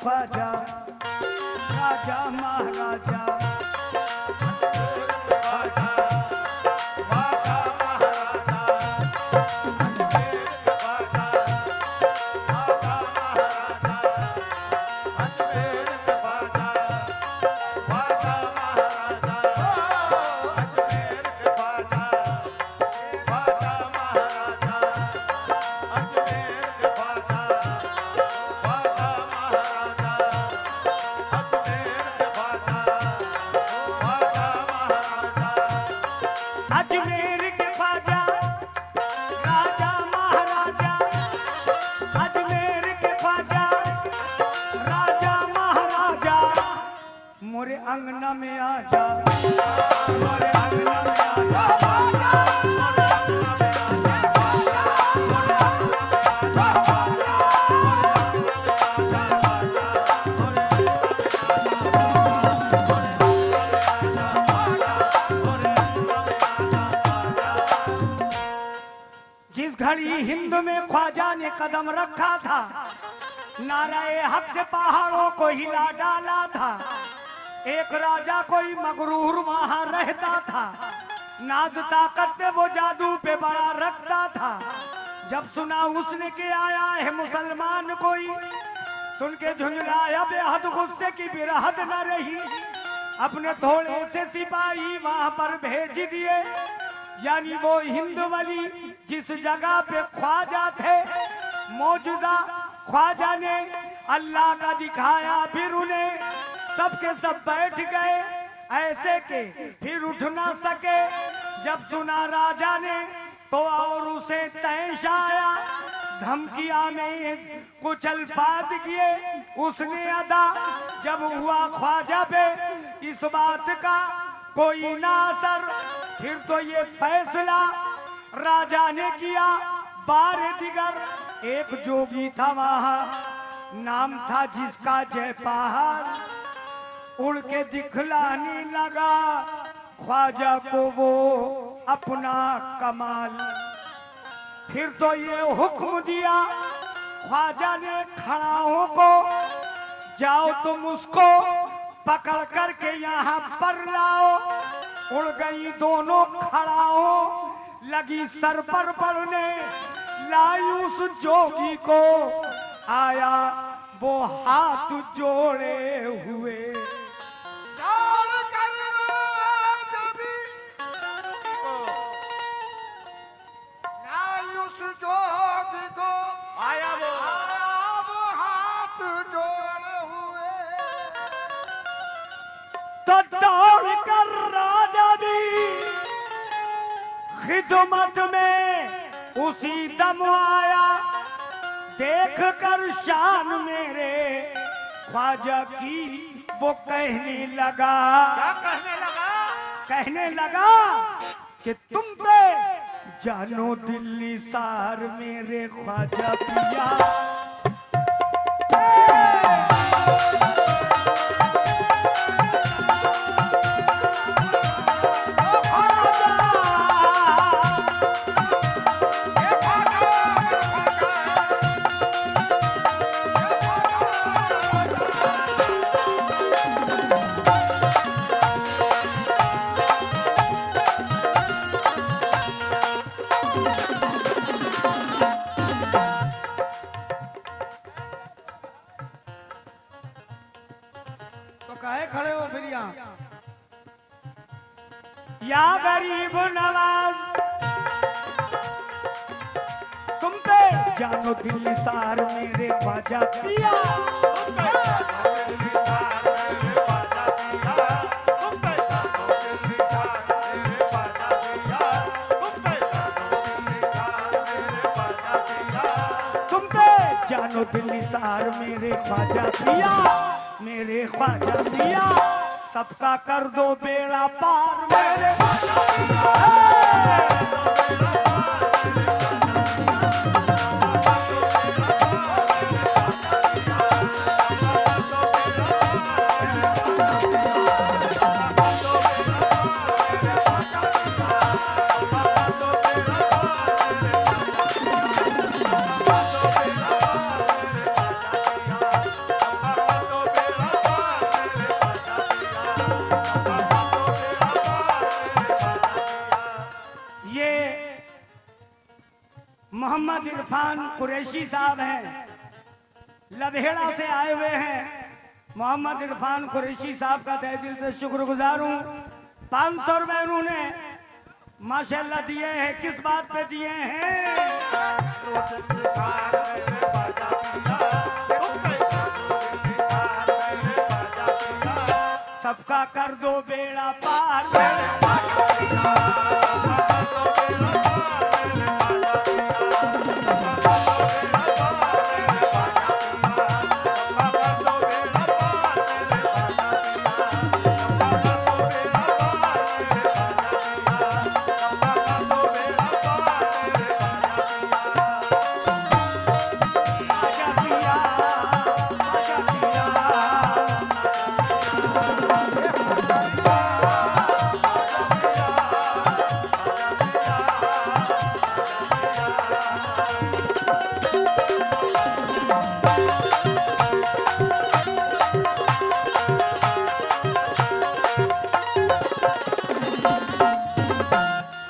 ख्वाजा राजा महाराजा मोरे अंगना में आ जा, मोरे अंगना में आ जा, जिस घड़ी हिंद में ख्वाजा ने कदम रखा था, नाराए हक से पहाड़ों को हिला डाला था। एक राजा कोई मगरूर वहां रहता था, नाज ताकत पे वो जादू पे बड़ा रखता था। जब सुना उसने के आया है मुसलमान कोई, सुन के झुंझलाया बेहद गुस्से की बिरहद न रही। अपने थोड़े से सिपाही वहां पर भेज दिए, यानी वो हिंद वाली जिस जगह पे ख्वाजा थे। मौजूदा ख्वाजा ने अल्लाह का दिखाया, फिर उन्हें सबके सब बैठ गए ऐसे के फिर उठ ना सके। जब सुना राजा ने तो और उसे तैश आया, धमकिया में कुछ अल्फाज किए उसने अदा। जब हुआ ख्वाजा पे इस बात का कोई ना असर, फिर तो ये फैसला राजा ने किया बार दिगर। एक जोगी था वहां, नाम था जिसका जयपहाड़, उड़ के दिखलाने लगा ख्वाजा को वो अपना कमाल। फिर तो ये हुक्म दिया ख्वाजा ने खड़ाओं को, जाओ तुम उसको पकड़ करके यहाँ पर लाओ। उड़ गई दोनों खड़ाओं, लगी सर पर पड़ने, लाई उस जोगी को, आया वो हाथ जोड़े हुए। तो दौड़ कर राजा भी खिदमत में उसी दम आया। देख कर शान मेरे ख्वाजा की वो कहने लगा। क्या कहने लगा? कहने लगा कि तुम पे जानो दिल्ली सार मेरे ख्वाजा पिया। खड़े हो फिर या गरीब नवाज, तुम पे जानो दिल्ली सार मेरे ख्वाजा पिया। तुम पे जानो दिल्ली सार मेरे ख्वाजा पिया, मेरे ख्वाजा पिया। सबका कर दो बेड़ा पार मेरे ख्वाजा पिया। कुरैशी साहब हैं, लभेड़ा से आए हुए हैं। मोहम्मद इरफान कुरैशी साहब का तहे दिल से शुक्रगुजार हूँ। 500 रुपए उन्होंने माशाल्लाह दिए हैं। किस बात पे दिए हैं? सबका कर दो बेड़ा पार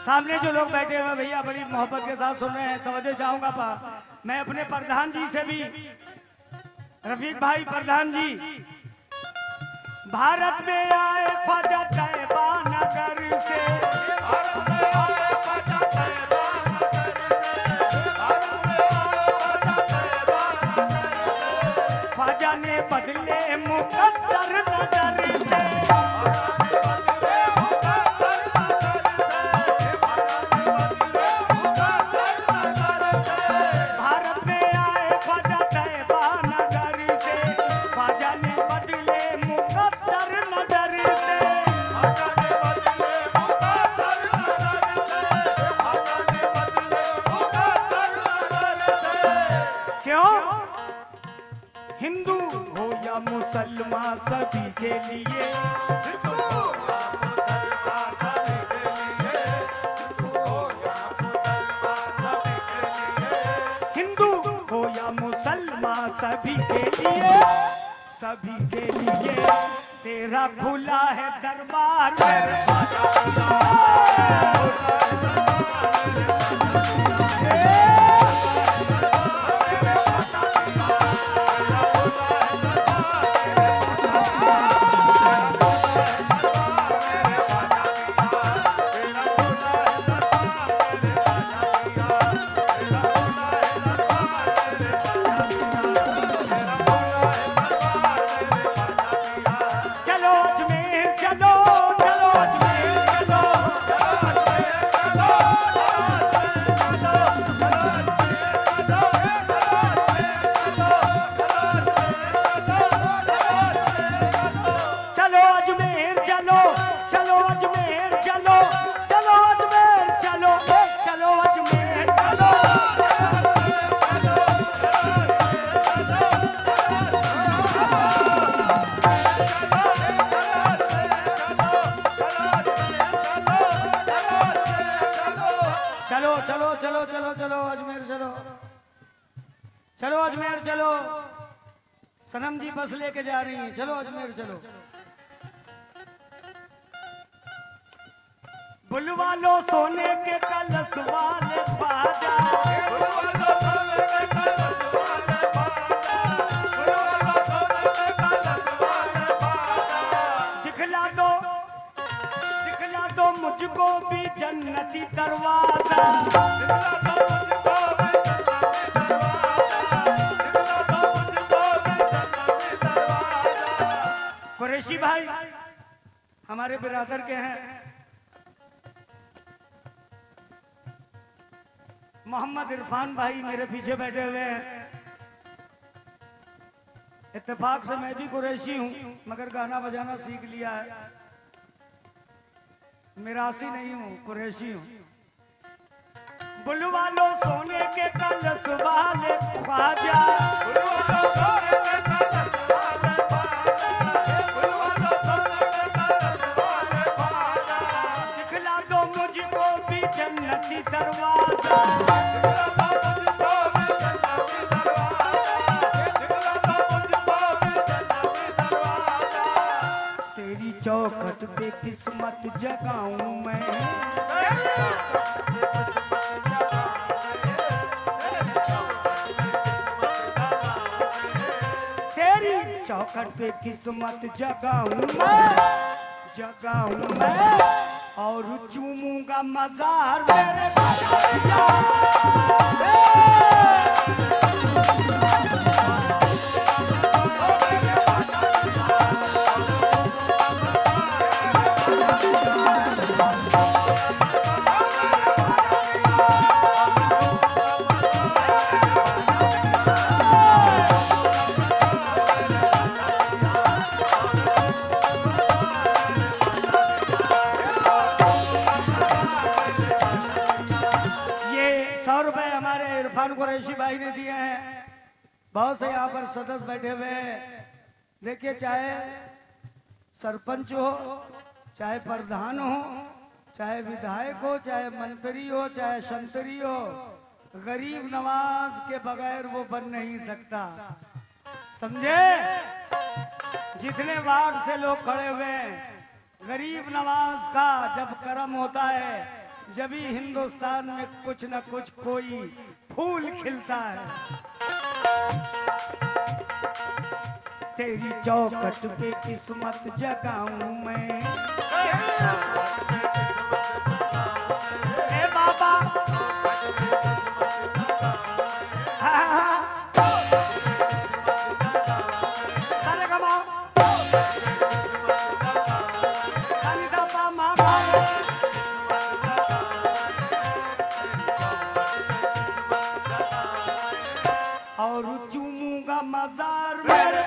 सामने जो लोग बैठे हुए भैया बड़ी मोहब्बत के साथ सुन रहे हैं, तवज्जो चाहूंगा मैं अपने प्रधान जी से भी, रफीक भाई प्रधान जी, भारत में आए ख्वाजा तैयबा नगर से, ख्वाजा ने बदले मुकद्दर नजर से, हिंदू हो या मुसलमान सभी के लिए, हिंदू हो या मुसलमान सभी के लिए, सभी के लिए तेरा खुला है दरबार मेरे चलो अजमेर चलो, सनम जी बस लेके जा रही हैं, चलो अजमेर चलो। बुलवा लो सोने के कलश वाले ख्वाजा, दिखला दो मुझको भी जन्नती दरवाजा, कुरैशी भाई हमारे बिरादर के हैं, मोहम्मद इरफान भाई मेरे पीछे बैठे हुए हैं। इत्तेफाक से मैं भी कुरैशी हूं, मगर गाना बजाना सीख लिया है। मिरासी नहीं हूं, कुरैशी हूं। बुलवा लो सोने के कलश वाले ख्वाजा, दिखला दो मुझको भी जन्नती दरवाजा, तेरी चौखट पे किस्मत जगाऊं मैं, चौखट पे किस्मत जगाऊं मैं और चूमूंगा मजार मेरे बाजा। कुरैशी भाई ने दिए हैं। बहुत से यहाँ पर सदस्य बैठे हुए हैं। देखिए, चाहे सरपंच हो, चाहे प्रधान हो, चाहे विधायक हो, चाहे मंत्री हो, चाहे संतरी हो, गरीब नवाज के बगैर वो बन नहीं सकता। समझे? जितने वार्ड से लोग खड़े हुए हैं, गरीब नवाज का जब कर्म होता है, जब ही हिंदुस्तान में कुछ न कुछ कोई फूल खिलता है। तेरी चौखट पे किस्मत जगाऊं मैं। ए बाबा, और चूमूंगा मजार मेरे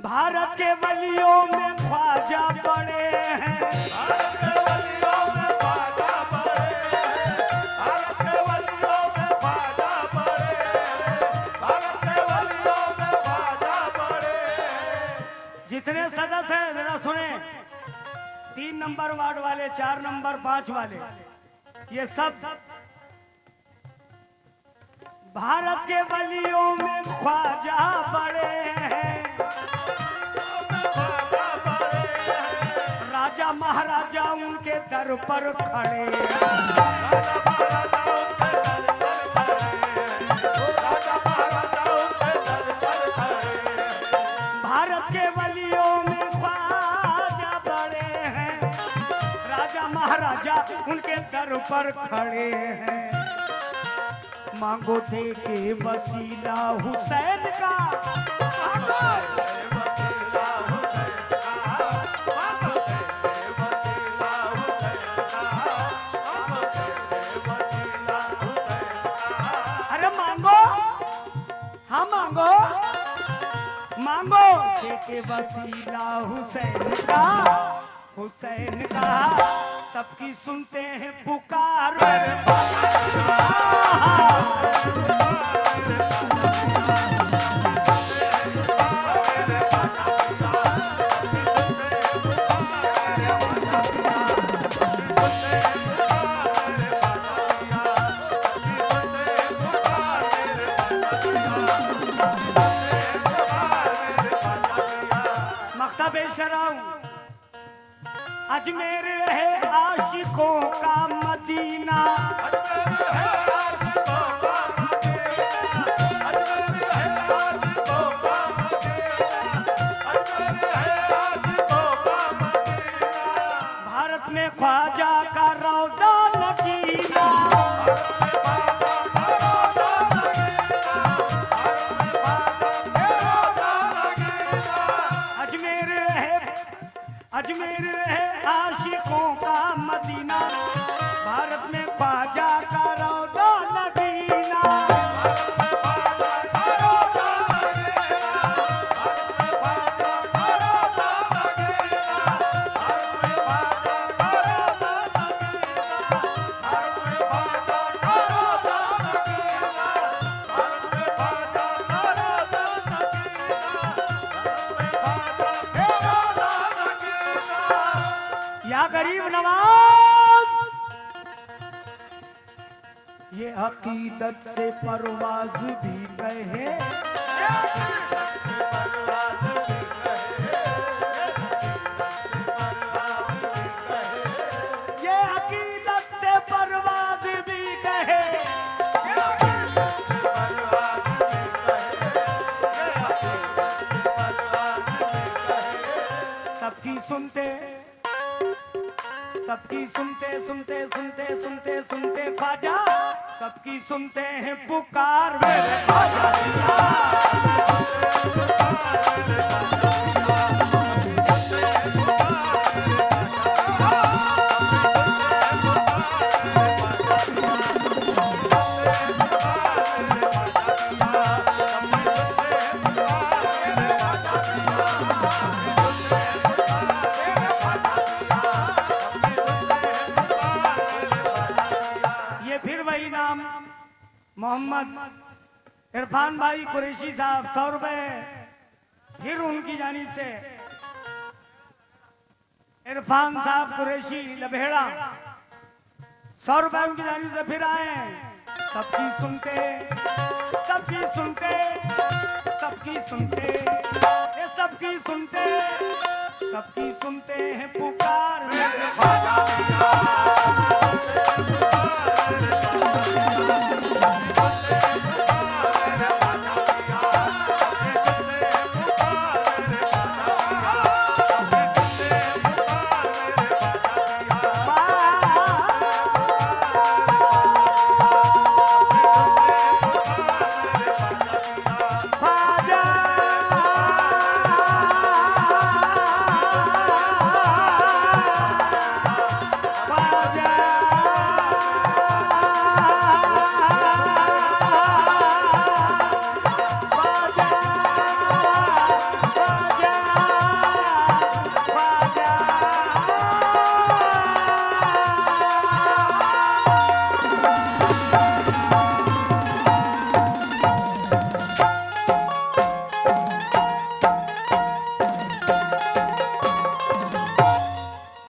भारत के वलियों में ख्वाजा बड़े हैं। भारत के वलियों में ख्वाजा बड़े हैं। भारत के वलियों में ख्वाजा बड़े हैं। भारत के वलियों में ख्वाजा बड़े हैं। जितने सदस्य हैं जरा सुने, 3 नंबर वार्ड वाले, 4 नंबर 5 वाले, ये सब भारत के वलियों में ख्वाजा बड़े हैं। राजा महाराजा उनके दर पर खड़े। भारत के वलियों में ख्वाजा बड़े हैं। राजा महाराजा उनके दर पर खड़े हैं। मांगो दे के वसीला हुसैन का। मांगो के वसीला हुसैन का सबकी सुनते हैं पुकार। पेश कर रहा हूं। अजमेर है आशिकों का मदीना। भारत में ख्वाजा का रौज़ा नगीना। अजमेर है आशिकों का मदीना। भारत में ख्वाजा का रौज़ा नगीना। गरीब नवाज ये हकीकत से परवाज भी कहे, ये हकीकत से परवाज भी कहे, सबकी सुनते सबकी सुनते सुनते सुनते सुनते सुनते ख्वाजा, सबकी सुनते हैं पुकार मेरे ख्वाजा। मोहम्मद इरफान भाई कुरैशी साहब 100 रुपए फिर उनकी जानिब से, इरफान साहब कुरैशी लबेड़ा 100 रुपए उनकी जानिब से फिर आए। सबकी सुनते सबकी सुनते सबकी सुनते ये सबकी सुनते सबकी सुनते हैं पुकार मेरे ख्वाजा।